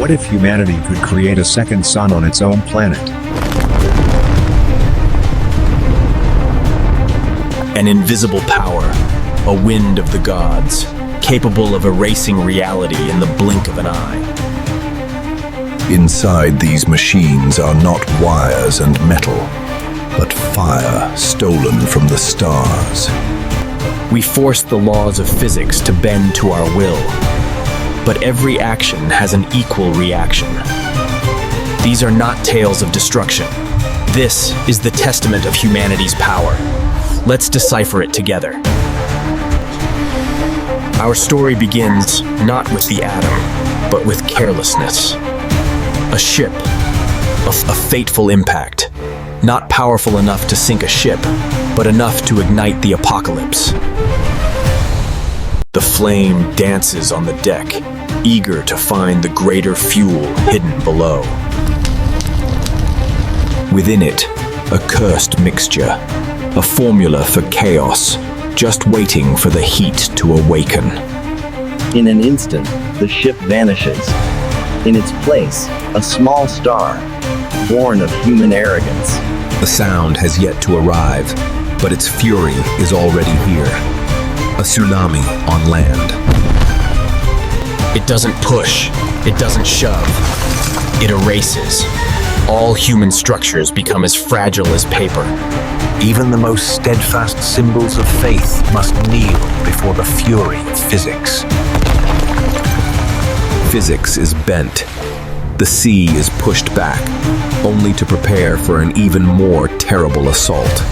What if humanity could create a second sun on its own planet? An invisible power, a wind of the gods, capable of erasing reality in the blink of an eye. Inside these machines are not wires and metal, but fire stolen from the stars. We force the laws of physics to bend to our will, but every action has an equal reaction. These are not tales of destruction. This is the testament of humanity's power. Let's decipher it together. Our story begins not with the atom, but with carelessness. A ship, a fateful impact, not powerful enough to sink a ship, but enough to ignite the apocalypse. The flame dances on the deck, eager to find the greater fuel hidden below. Within it, a cursed mixture, a formula for chaos, just waiting for the heat to awaken. In an instant, the ship vanishes. In its place, a small star, born of human arrogance. The sound has yet to arrive, but its fury is already here. A tsunami on land. It doesn't push, it doesn't shove, it erases. All human structures become as fragile as paper. Even the most steadfast symbols of faith must kneel before the fury of physics. Physics is bent. The sea is pushed back, only to prepare for an even more terrible assault.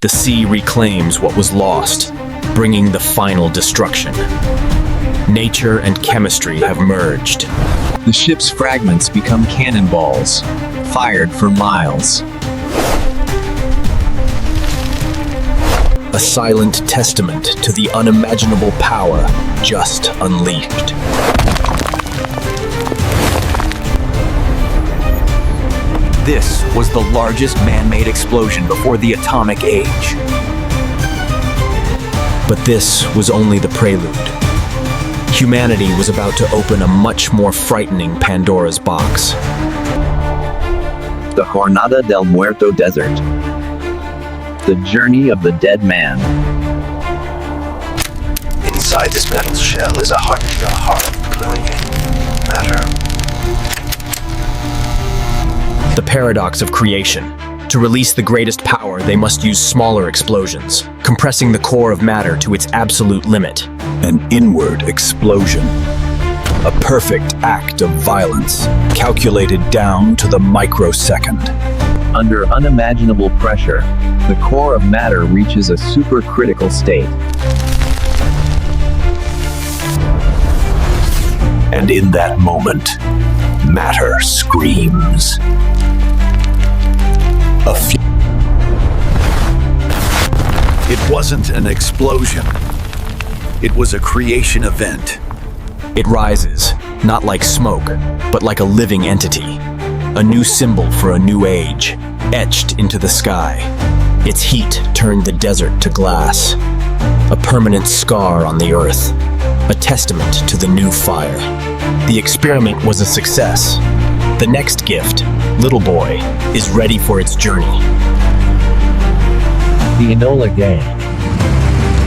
The sea reclaims what was lost, bringing the final destruction. Nature and chemistry have merged. The ship's fragments become cannonballs, fired for miles. A silent testament to the unimaginable power just unleashed. This was the largest man-made explosion before the atomic age. But this was only the prelude. Humanity was about to open a much more frightening Pandora's box. The Jornada del Muerto Desert. The journey of the dead man. Inside this metal shell is a hard glowing matter. The paradox of creation. To release the greatest power, they must use smaller explosions, compressing the core of matter to its absolute limit. An inward explosion. A perfect act of violence, calculated down to the microsecond. Under unimaginable pressure, the core of matter reaches a supercritical state. And in that moment, matter screams. It wasn't an explosion. It was a creation event. It rises, not like smoke, but like a living entity. A new symbol for a new age, etched into the sky. Its heat turned the desert to glass. A permanent scar on the earth. A testament to the new fire. The experiment was a success. The next gift, Little Boy, is ready for its journey. The Enola Gay.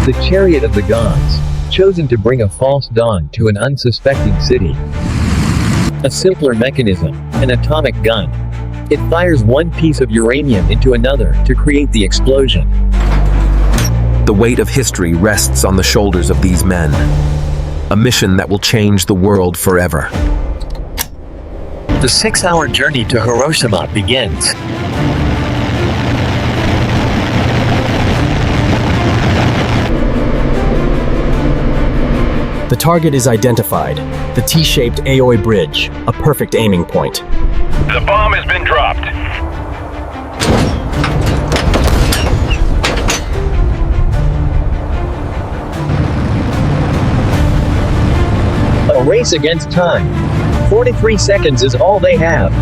The chariot of the gods, chosen to bring a false dawn to an unsuspecting city. A simpler mechanism, an atomic gun. It fires one piece of uranium into another to create the explosion. The weight of history rests on the shoulders of these men. A mission that will change the world forever. The 6-hour journey to Hiroshima begins. The target is identified, the T-shaped Aoi Bridge, a perfect aiming point. The bomb has been dropped. A race against time. 43 seconds is all they have.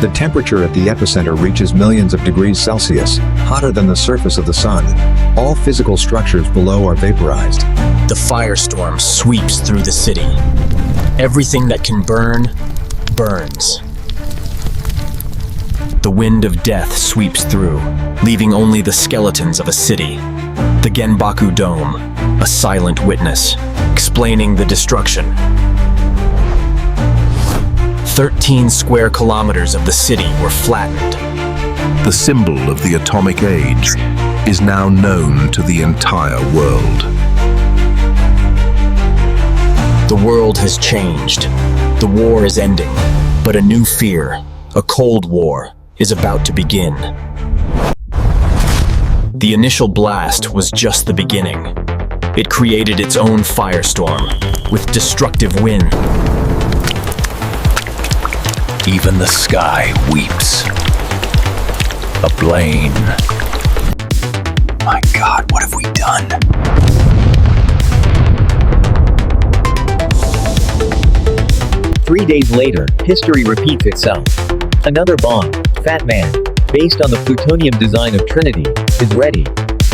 The temperature at the epicenter reaches millions of degrees Celsius, hotter than the surface of the sun. All physical structures below are vaporized. The firestorm sweeps through the city. Everything that can burn, burns. The wind of death sweeps through, leaving only the skeletons of a city. The Genbaku Dome, a silent witness, explaining the destruction. 13 square kilometers of the city were flattened. The symbol of the atomic age is now known to the entire world. The world has changed. The war is ending, but a new fear, a Cold War, is about to begin. The initial blast was just the beginning. It created its own firestorm, with destructive wind. Even the sky weeps. A blame. My God, what have we done? Three days later, history repeats itself. Another bomb, Fat Man, based on the plutonium design of Trinity, is ready.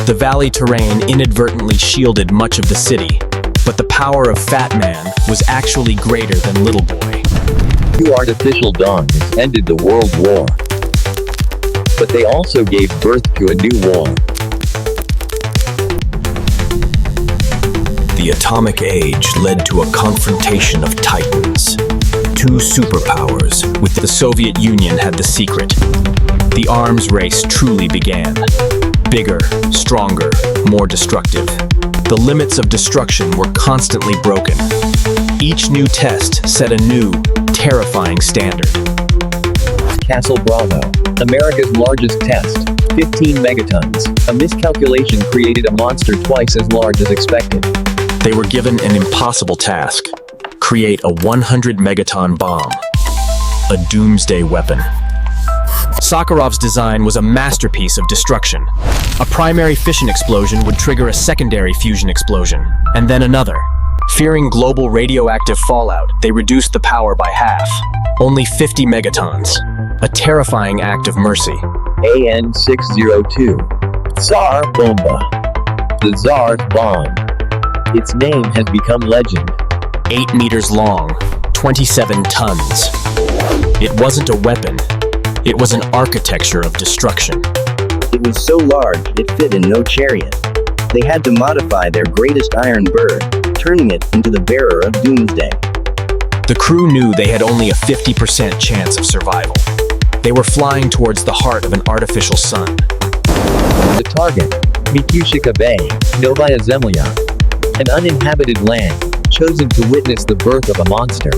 The valley terrain inadvertently shielded much of the city, but the power of Fat Man was actually greater than Little Boy. Two artificial dawns ended the World War. But they also gave birth to a new war. The atomic age led to a confrontation of titans. Two superpowers, with the Soviet Union had the secret. The arms race truly began. Bigger, stronger, more destructive. The limits of destruction were constantly broken. Each new test set a new, terrifying standard. Castle Bravo, America's largest test, 15 megatons. A miscalculation created a monster twice as large as expected. They were given an impossible task: create a 100 megaton bomb, a doomsday weapon. Sakharov's design was a masterpiece of destruction. A primary fission explosion would trigger a secondary fusion explosion, and then another. Fearing global radioactive fallout, they reduced the power by half. Only 50 megatons. A terrifying act of mercy. AN-602. Tsar Bomba. The Tsar's bomb. Its name has become legend. 8 meters long, 27 tons. It wasn't a weapon. It was an architecture of destruction. It was so large, it fit in no chariot. They had to modify their greatest iron bird, turning it into the bearer of doomsday. The crew knew they had only a 50% chance of survival. They were flying towards the heart of an artificial sun. The target, Mikushika Bay, Novaya Zemlya. An uninhabited land, chosen to witness the birth of a monster.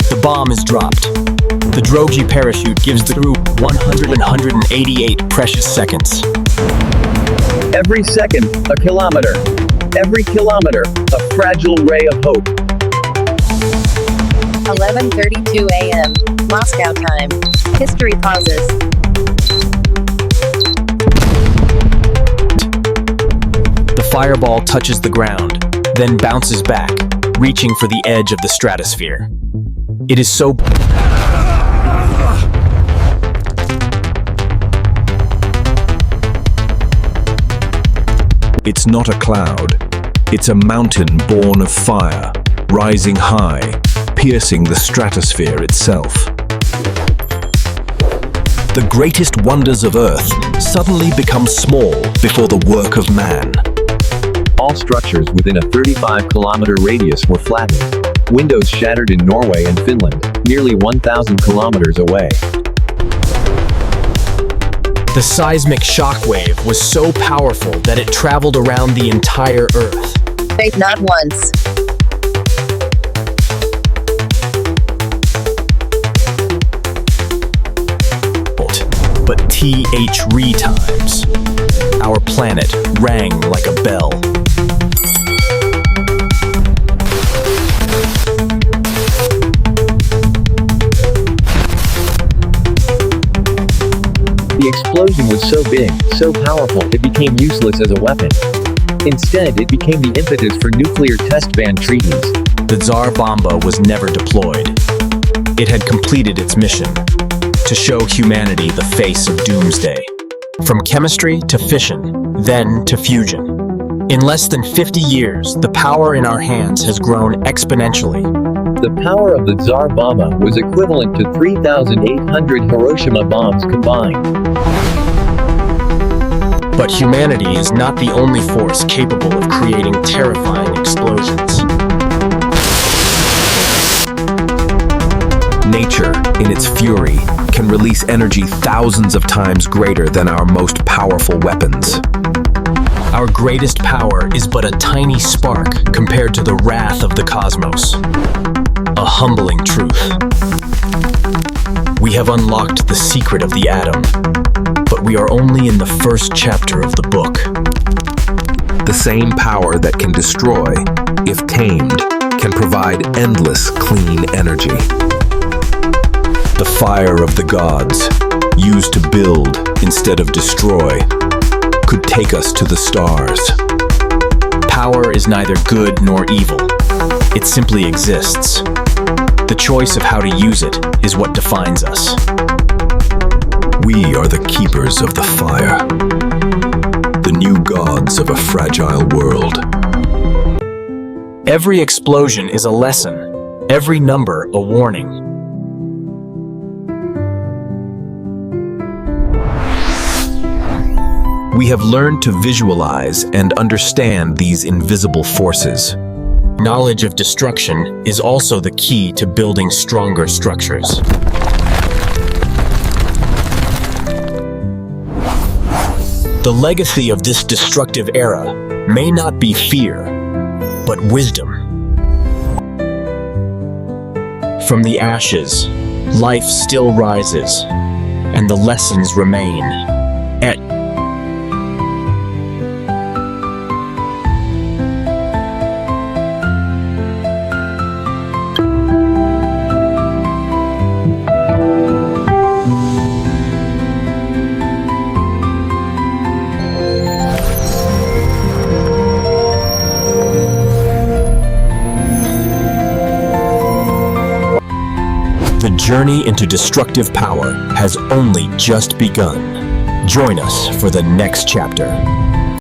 The bomb is dropped. The Drogi parachute gives the crew 188 precious seconds. Every second, a kilometer. Every kilometer, a fragile ray of hope. 11:32 a.m. Moscow time. History pauses. The fireball touches the ground, then bounces back, reaching for the edge of the stratosphere. It is so... It's not a cloud. It's a mountain born of fire, rising high, piercing the stratosphere itself. The greatest wonders of Earth suddenly become small before the work of man. All structures within a 35-kilometer radius were flattened. Windows shattered in Norway and Finland, nearly 1,000 kilometers away. The seismic shockwave was so powerful that it traveled around the entire Earth. Fake not once. But TH times. Our planet rang like a bell. The explosion was so big, so powerful, it became useless as a weapon. Instead, it became the impetus for nuclear test ban treaties. The Tsar Bomba was never deployed. It had completed its mission, to show humanity the face of doomsday. From chemistry to fission, then to fusion. In less than 50 years, the power in our hands has grown exponentially. The power of the Tsar Bomba was equivalent to 3,800 Hiroshima bombs combined. But humanity is not the only force capable of creating terrifying explosions. Nature, in its fury, can release energy thousands of times greater than our most powerful weapons. Our greatest power is but a tiny spark compared to the wrath of the cosmos. A humbling truth. We have unlocked the secret of the atom, but we are only in the first chapter of the book. The same power that can destroy, if tamed, can provide endless clean energy. The fire of the gods, used to build instead of destroy, could take us to the stars. Power is neither good nor evil. It simply exists. The choice of how to use it is what defines us. We are the keepers of the fire, the new gods of a fragile world. Every explosion is a lesson, every number a warning. We have learned to visualize and understand these invisible forces. Knowledge of destruction is also the key to building stronger structures. The legacy of this destructive era may not be fear, but wisdom. From the ashes, life still rises, and the lessons remain. The journey into destructive power has only just begun. Join us for the next chapter.